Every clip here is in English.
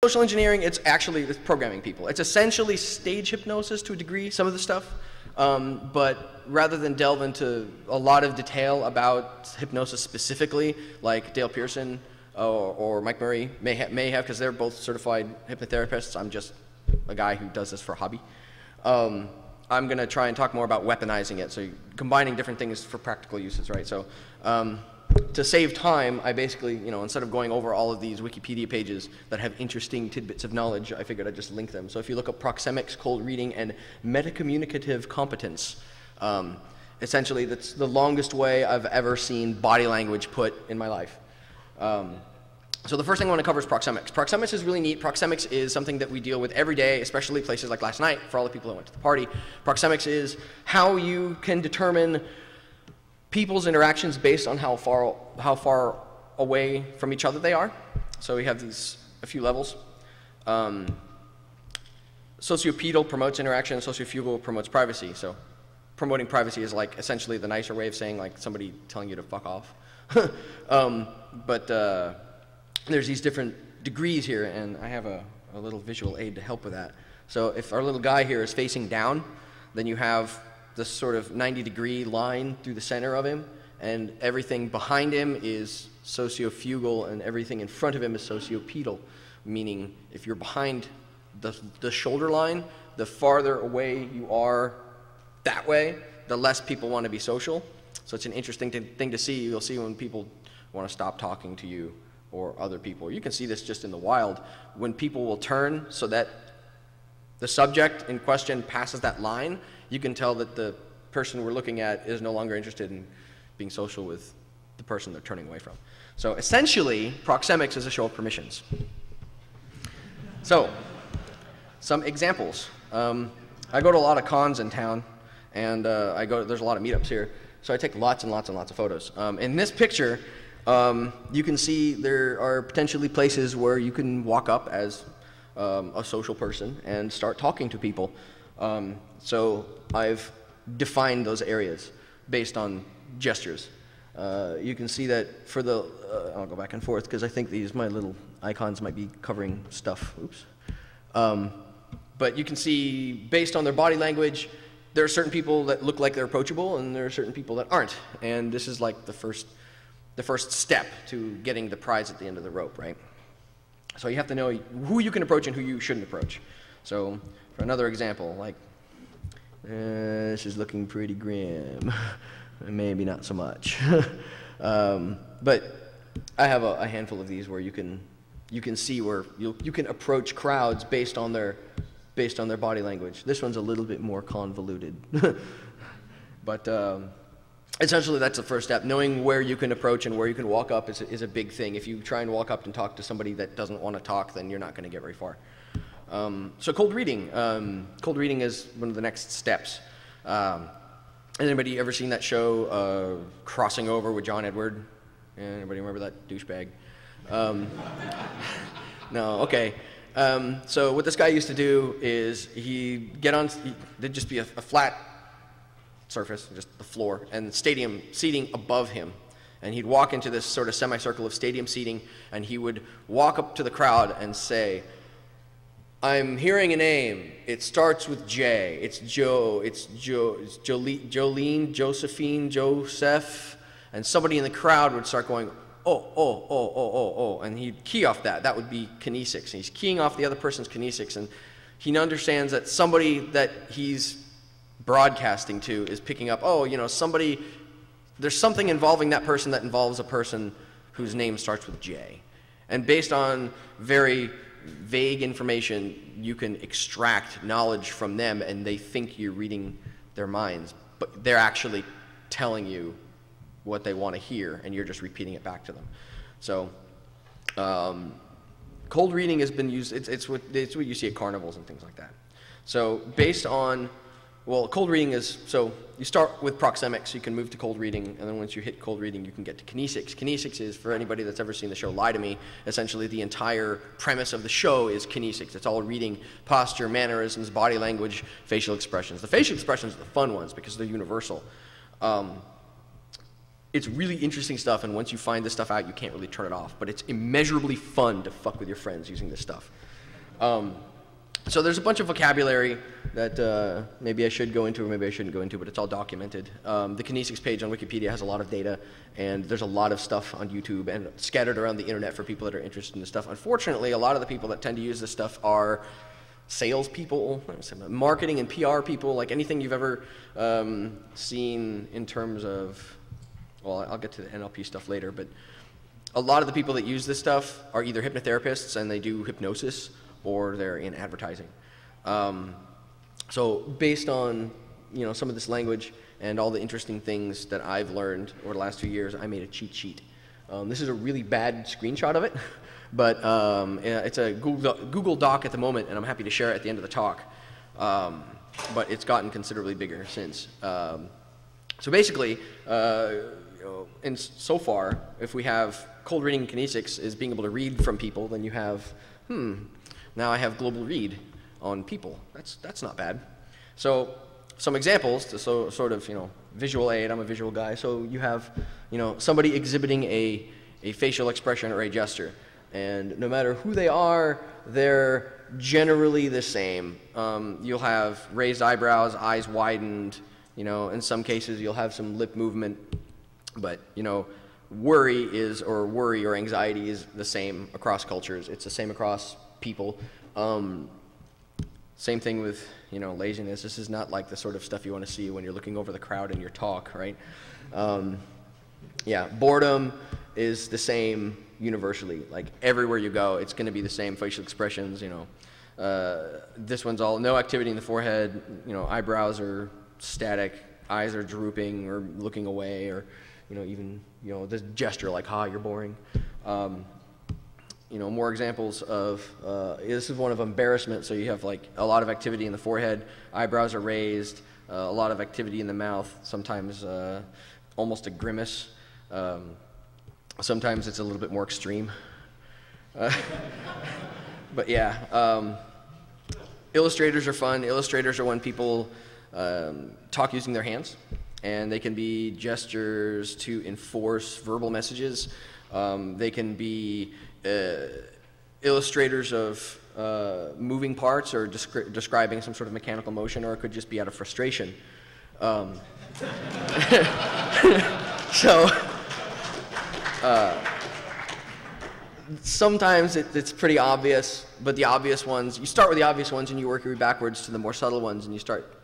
Social engineering, it's programming people. It's essentially stage hypnosis to a degree, some of the stuff. But rather than delve into a lot of detail about hypnosis specifically, like Dale Pearson or Mike Murray may have, because they're both certified hypnotherapists. I'm just a guy who does this for a hobby. I'm going to try and talk more about weaponizing it, so combining different things for practical uses, right? So to save time, I basically, instead of going over all of these Wikipedia pages that have interesting tidbits of knowledge, I figured I'd just link them. So if you look up Proxemics, cold reading, and metacommunicative competence, essentially that's the longest way I've ever seen body language put in my life. So the first thing I want to cover is Proxemics. Proxemics is really neat. Proxemics is something that we deal with every day, especially places like last night for all the people that went to the party. Proxemics is how you can determine people's interactions based on how far away from each other they are. So we have a few levels. Sociopedal promotes interaction, sociofugal promotes privacy. So promoting privacy is like essentially the nicer way of saying like somebody telling you to fuck off. There's these different degrees here, and I have a little visual aid to help with that. So if our little guy here is facing down, then you have this sort of 90-degree line through the center of him, and everything behind him is sociofugal, and everything in front of him is sociopedal, meaning if you're behind the shoulder line, the farther away you are that way, the less people want to be social. So it's an interesting thing to see. You'll see when people want to stop talking to you or other people. You can see this just in the wild. When people will turn so that the subject in question passes that line, you can tell that the person we're looking at is no longer interested in being social with the person they're turning away from. So essentially, Proxemics is a show of permissions. So, some examples. I go to a lot of cons in town, and there's a lot of meetups here, so I take lots and lots and lots of photos. In this picture, you can see there are potentially places where you can walk up as a social person and start talking to people. So I've defined those areas based on gestures. You can see that for the, I'll go back and forth because I think my little icons might be covering stuff. Oops. But you can see based on their body language, there are certain people that look like they're approachable and there are certain people that aren't. And this is like the first step to getting the prize at the end of the rope, right? So you have to know who you can approach and who you shouldn't approach. So for another example, like, this is looking pretty grim. Maybe not so much. But I have a handful of these where you can see where you can approach crowds based on their body language. This one's a little bit more convoluted. But essentially, that's the first step. Knowing where you can approach and where you can walk up is a big thing. If you try and walk up and talk to somebody that doesn't want to talk, then you're not going to get very far. So cold reading. Cold reading is one of the next steps. Anybody ever seen that show, Crossing Over with John Edward? Anybody remember that douchebag? No, okay. So what this guy used to do is there'd just be a flat surface, just the floor, and stadium seating above him. And he'd walk into this sort of semicircle of stadium seating, and he would walk up to the crowd and say, I'm hearing a name. It starts with J. It's Joe. It's Jolene, Josephine, Joseph. And somebody in the crowd would start going, oh. And he'd key off that. That would be Kinesics. And he's keying off the other person's Kinesics. And he understands that somebody that he's broadcasting to is picking up, there's something involving that person that involves a person whose name starts with J. And based on very vague information, you can extract knowledge from them, and they think you're reading their minds, but they're actually telling you what they want to hear, and you're just repeating it back to them. So cold reading has been used, it's what you see at carnivals and things like that. So based on, cold reading is, so you start with Proxemics, you can move to cold reading, and then once you hit cold reading, you can get to Kinesics. Kinesics is, for anybody that's ever seen the show Lie to Me, essentially the entire premise of the show is Kinesics. It's all reading posture, mannerisms, body language, facial expressions. The facial expressions are the fun ones because they're universal. It's really interesting stuff, and once you find this stuff out, you can't really turn it off. But it's immeasurably fun to fuck with your friends using this stuff. So there's a bunch of vocabulary that maybe I should go into or maybe I shouldn't go into, but it's all documented. The Kinesics page on Wikipedia has a lot of data, and there's a lot of stuff on YouTube and scattered around the internet for people that are interested in this stuff. Unfortunately, a lot of the people that tend to use this stuff are salespeople, marketing and PR people, like anything you've ever seen in terms of, well, I'll get to the NLP stuff later, but a lot of the people that use this stuff are either hypnotherapists and they do hypnosis, or they're in advertising. So based on some of this language and all the interesting things that I've learned over the last few years, I made a cheat sheet. This is a really bad screenshot of it, but it's a Google Doc at the moment, and I'm happy to share it at the end of the talk. But it's gotten considerably bigger since. So basically, and so far, if we have cold reading Kinesics is being able to read from people, then you have, now I have global read on people. That's not bad. So some examples to sort of visual aid. I'm a visual guy, so you have somebody exhibiting a facial expression or a gesture, and no matter who they are, they're generally the same. You'll have raised eyebrows, eyes widened. In some cases you'll have some lip movement, but worry or anxiety is the same across cultures. It's the same across people. Same thing with laziness. This is not like the sort of stuff you want to see when you're looking over the crowd in your talk, right? Yeah, boredom is the same universally. Like everywhere you go, it's going to be the same facial expressions. This one's all no activity in the forehead. Eyebrows are static, eyes are drooping or looking away, or even this gesture like "ha, you're boring." More examples of this is one of embarrassment. So you have like a lot of activity in the forehead, eyebrows are raised, a lot of activity in the mouth, sometimes almost a grimace. Sometimes it's a little bit more extreme. But yeah, illustrators are fun. Illustrators are when people talk using their hands, and they can be gestures to enforce verbal messages. They can be illustrators of moving parts or describing some sort of mechanical motion, or it could just be out of frustration. So sometimes it's pretty obvious, but the obvious ones, you start with the obvious ones and you work your way backwards to the more subtle ones, and you start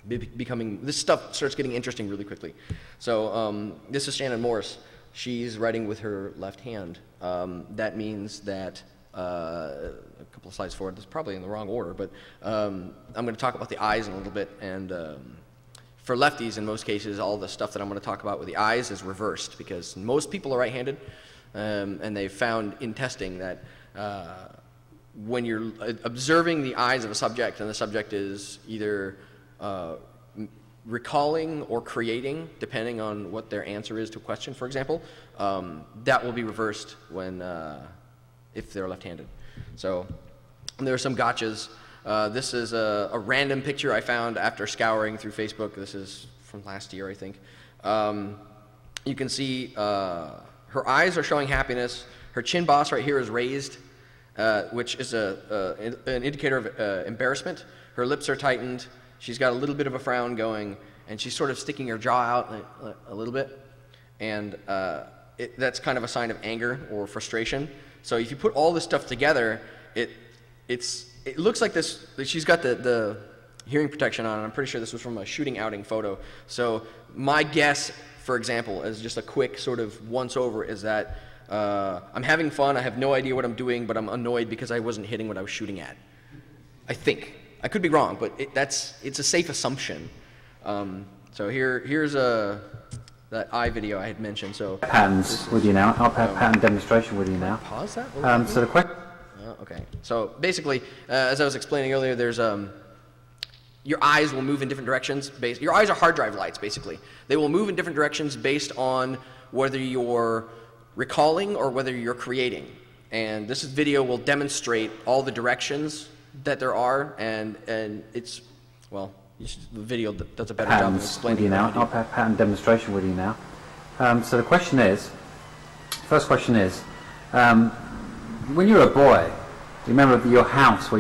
becoming, this stuff starts getting interesting really quickly. So this is Shannon Morse. She's writing with her left hand. That means that, a couple of slides forward, that's probably in the wrong order, but I'm going to talk about the eyes in a little bit. And for lefties, in most cases, all the stuff that I'm going to talk about with the eyes is reversed, because most people are right-handed, and they've found in testing that when you're observing the eyes of a subject, and the subject is either recalling or creating, depending on what their answer is to a question, for example, that will be reversed when if they're left-handed. So there are some gotchas. This is a random picture I found after scouring through Facebook. This is from last year, I think. You can see her eyes are showing happiness. Her chin boss right here is raised, which is an indicator of embarrassment. Her lips are tightened. She's got a little bit of a frown going, and she's sort of sticking her jaw out a little bit. And that's kind of a sign of anger or frustration. So if you put all this stuff together, it looks like this. She's got the hearing protection on, and I'm pretty sure this was from a shooting outing photo. So my guess, for example, as just a quick sort of once over, is that I'm having fun. I have no idea what I'm doing, but I'm annoyed because I wasn't hitting what I was shooting at. I think. I could be wrong, but it's a safe assumption. So here's that eye video I had mentioned. So patterns with you now. I'll have pattern demonstration with you now. Pause that. So the question. Okay. So basically, as I was explaining earlier, there's your eyes will move in different directions. Your eyes are hard drive lights, basically. They will move in different directions based on whether you're recalling or whether you're creating. And this video will demonstrate all the directions that there are, and it's, well, the video does a better job of explaining it. I'll have pattern demonstration with you now. So the question is, first question is, when you were a boy, You remember your house where